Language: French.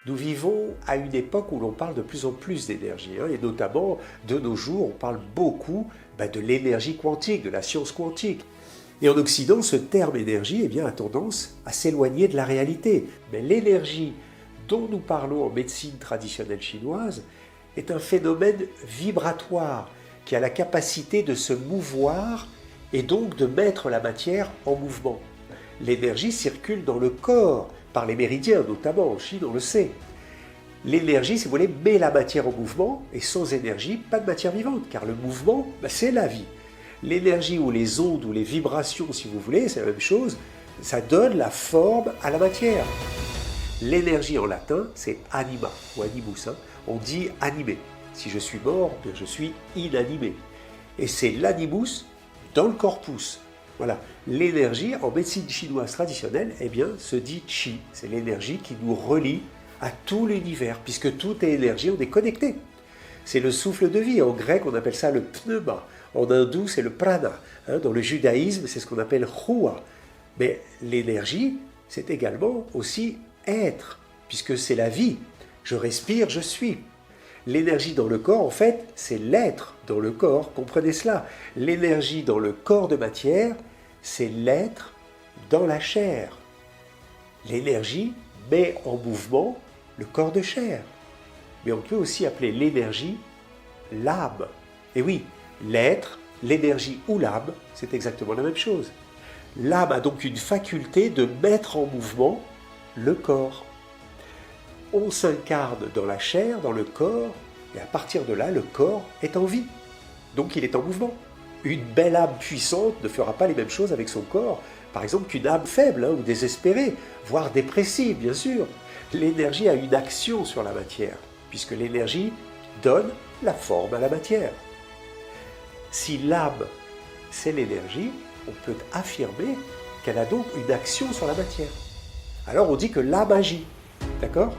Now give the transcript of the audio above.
Nous vivons à une époque où l'on parle de plus en plus d'énergie, et notamment de nos jours, on parle beaucoup de l'énergie quantique, de la science quantique. Et en Occident, ce terme énergie a tendance à s'éloigner de la réalité. Mais l'énergie dont nous parlons en médecine traditionnelle chinoise est un phénomène vibratoire qui a la capacité de se mouvoir et donc de mettre la matière en mouvement. L'énergie circule dans le corps, par les méridiens notamment, en Chine on le sait. L'énergie, si vous voulez, met la matière en mouvement, et sans énergie, pas de matière vivante, car le mouvement, c'est la vie. L'énergie ou les ondes ou les vibrations, si vous voulez, c'est la même chose, ça donne la forme à la matière. L'énergie en latin, c'est anima, ou animus, on dit animé. Si je suis mort, je suis inanimé. Et c'est l'animus dans le corpus. Voilà, l'énergie en médecine chinoise traditionnelle, se dit chi. C'est l'énergie qui nous relie à tout l'univers, puisque tout est énergie, on est connecté. C'est le souffle de vie. En grec, on appelle ça le pneuma. En hindou, c'est le prana. Dans le judaïsme, c'est ce qu'on appelle ruah. Mais l'énergie, c'est également aussi être, puisque c'est la vie. Je respire, je suis. L'énergie dans le corps, en fait, c'est l'être dans le corps, comprenez cela. L'énergie dans le corps de matière, c'est l'être dans la chair. L'énergie met en mouvement le corps de chair. Mais on peut aussi appeler l'énergie l'âme. Et oui, l'être, l'énergie ou l'âme, c'est exactement la même chose. L'âme a donc une faculté de mettre en mouvement le corps. On s'incarne dans la chair, dans le corps, et à partir de là, le corps est en vie. Donc il est en mouvement. Une belle âme puissante ne fera pas les mêmes choses avec son corps, par exemple, qu'une âme faible ou désespérée, voire dépressive, bien sûr. L'énergie a une action sur la matière, puisque l'énergie donne la forme à la matière. Si l'âme, c'est l'énergie, on peut affirmer qu'elle a donc une action sur la matière. Alors on dit que l'âme agit, d'accord ?